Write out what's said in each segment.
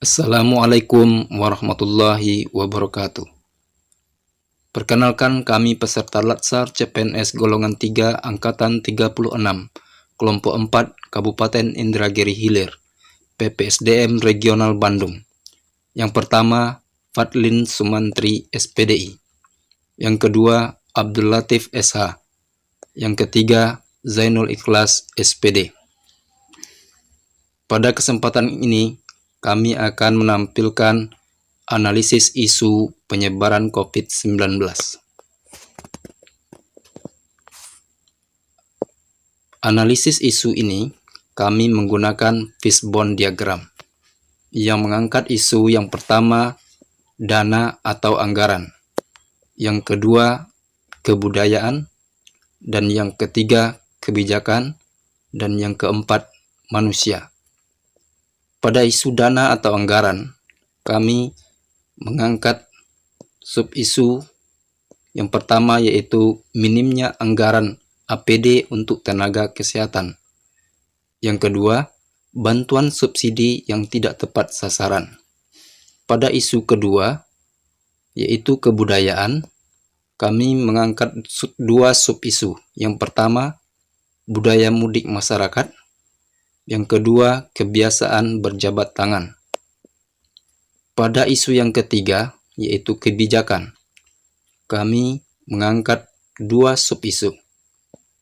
Assalamualaikum warahmatullahi wabarakatuh. Perkenalkan, kami peserta Latsar CPNS golongan 3 angkatan 36, kelompok 4 Kabupaten Indragiri Hilir, PPSDM Regional Bandung. Yang pertama, Fadlin Sumantri SPDI. Yang kedua, Abdul Latif SH. Yang ketiga, Zainul Ikhlas SPD. Pada kesempatan ini, kami akan menampilkan analisis isu penyebaran COVID-19. Analisis isu ini kami menggunakan fishbone diagram yang mengangkat isu yang pertama, dana atau anggaran, yang kedua, kebudayaan, dan yang ketiga, kebijakan, dan yang keempat, manusia. Pada isu dana atau anggaran, kami mengangkat sub-isu yang pertama, yaitu minimnya anggaran APD untuk tenaga kesehatan. Yang kedua, bantuan subsidi yang tidak tepat sasaran. Pada isu kedua, yaitu kebudayaan, kami mengangkat dua sub-isu. Yang pertama, budaya mudik masyarakat. Yang kedua, kebiasaan berjabat tangan. Pada isu yang ketiga, yaitu kebijakan, kami mengangkat dua sub-isu.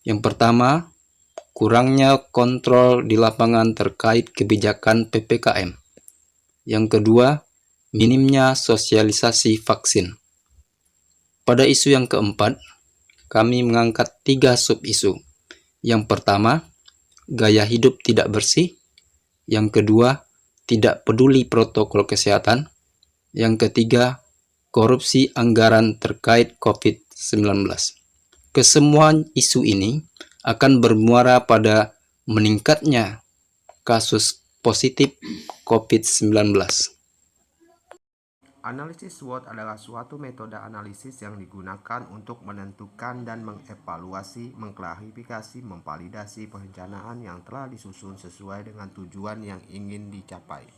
Yang pertama, kurangnya kontrol di lapangan terkait kebijakan PPKM. Yang kedua, minimnya sosialisasi vaksin. Pada isu yang keempat, kami mengangkat tiga sub-isu. Yang pertama, gaya hidup tidak bersih. Yang kedua, tidak peduli protokol kesehatan. Yang ketiga, korupsi anggaran terkait COVID-19. Kesemua isu ini akan bermuara pada meningkatnya kasus positif COVID-19. Analisis SWOT adalah suatu metode analisis yang digunakan untuk menentukan dan mengevaluasi, mengklarifikasi, memvalidasi perencanaan yang telah disusun sesuai dengan tujuan yang ingin dicapai.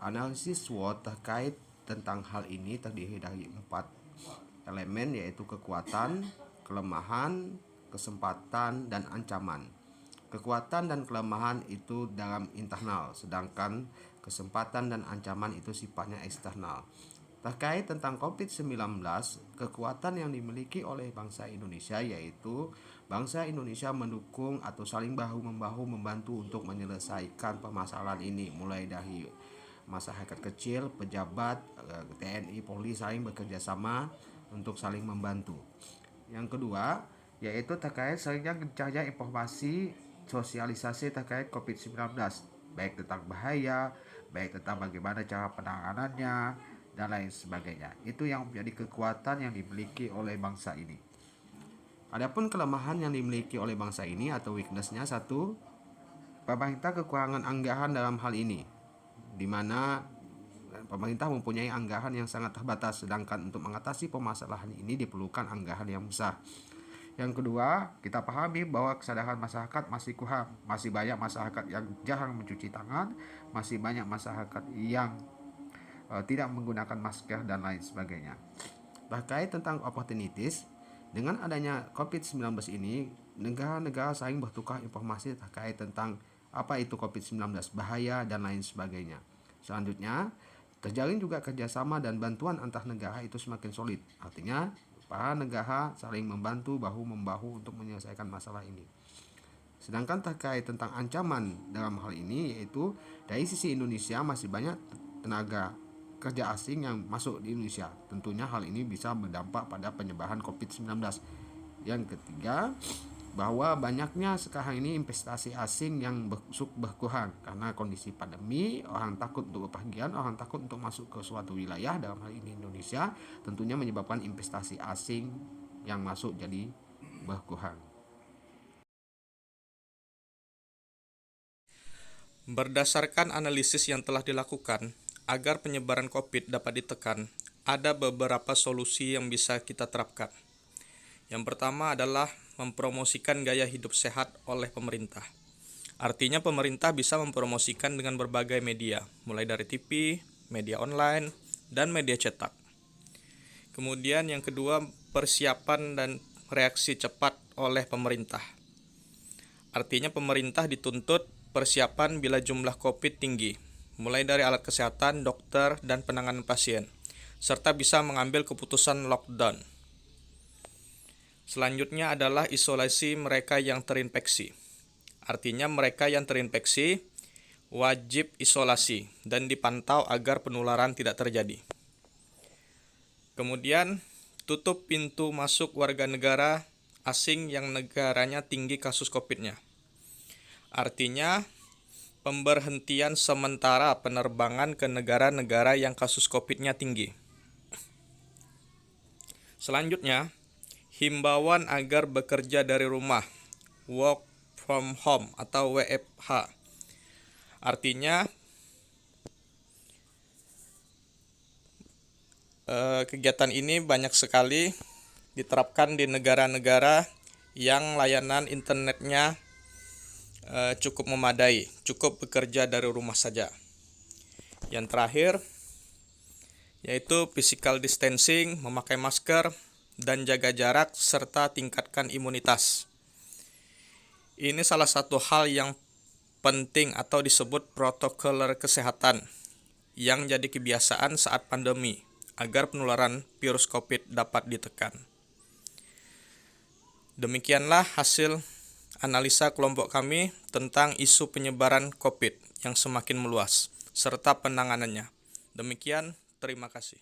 Analisis SWOT terkait tentang hal ini terdiri dari 4 elemen, yaitu kekuatan, kelemahan, kesempatan, dan ancaman. Kekuatan dan kelemahan itu dalam internal, sedangkan kesempatan dan ancaman itu sifatnya eksternal. Terkait tentang COVID-19, kekuatan yang dimiliki oleh bangsa Indonesia yaitu bangsa Indonesia mendukung atau saling bahu-membahu membantu untuk menyelesaikan permasalahan ini, mulai dari masyarakat kecil, pejabat, TNI, Polri saling bekerja sama untuk saling membantu. Yang kedua, yaitu terkait seringnya gencarnya informasi sosialisasi terkait COVID-19, baik tentang bahaya, baik tentang bagaimana cara penanganannya, dan lain sebagainya. Itu yang menjadi kekuatan yang dimiliki oleh bangsa ini. Adapun kelemahan yang dimiliki oleh bangsa ini atau weakness-nya, satu, pemerintah kekurangan anggaran dalam hal ini, di mana pemerintah mempunyai anggaran yang sangat terbatas, sedangkan untuk mengatasi permasalahan ini diperlukan anggaran yang besar. Yang kedua, kita pahami bahwa kesadaran masyarakat masih kurang, masih banyak masyarakat yang jarang mencuci tangan, masih banyak masyarakat yang tidak menggunakan masker dan lain sebagainya. Terkait tentang opportunities, dengan adanya COVID-19 ini, negara-negara saling bertukar informasi terkait tentang apa itu COVID-19, bahaya, dan lain sebagainya. Selanjutnya, terjalin juga kerjasama dan bantuan antar negara itu semakin solid. Artinya, para negara saling membantu bahu-membahu untuk menyelesaikan masalah ini. Sedangkan terkait tentang ancaman dalam hal ini, yaitu dari sisi Indonesia masih banyak tenaga kerja asing yang masuk di Indonesia. Tentunya hal ini bisa berdampak pada penyebaran COVID-19. Yang ketiga, bahwa banyaknya sekarang ini investasi asing yang berkurang karena kondisi pandemi, orang takut untuk bepergian, orang takut untuk masuk ke suatu wilayah, dalam hal ini Indonesia, tentunya menyebabkan investasi asing yang masuk jadi berkurang. Berdasarkan analisis yang telah dilakukan, agar penyebaran COVID dapat ditekan, ada beberapa solusi yang bisa kita terapkan. Yang pertama adalah mempromosikan gaya hidup sehat oleh pemerintah. Artinya pemerintah bisa mempromosikan dengan berbagai media, mulai dari TV, media online, dan media cetak. Kemudian yang kedua, persiapan dan reaksi cepat oleh pemerintah. Artinya pemerintah dituntut persiapan bila jumlah COVID tinggi, mulai dari alat kesehatan, dokter, dan penanganan pasien, serta bisa mengambil keputusan lockdown. Selanjutnya adalah isolasi mereka yang terinfeksi. Artinya mereka yang terinfeksi wajib isolasi dan dipantau agar penularan tidak terjadi. Kemudian, tutup pintu masuk warga negara asing yang negaranya tinggi kasus COVID-nya. Artinya, pemberhentian sementara penerbangan ke negara-negara yang kasus COVID-nya tinggi. Selanjutnya, himbauan agar bekerja dari rumah, work from home atau WFH. Artinya, kegiatan ini banyak sekali diterapkan di negara-negara yang layanan internetnya cukup memadai, cukup bekerja dari rumah saja. Yang terakhir, yaitu physical distancing, memakai masker, dan jaga jarak, serta tingkatkan imunitas. Ini salah satu hal yang penting atau disebut protokol kesehatan yang jadi kebiasaan saat pandemi agar penularan virus COVID dapat ditekan. Demikianlah hasil analisa kelompok kami tentang isu penyebaran COVID yang semakin meluas serta penanganannya. Demikian, terima kasih.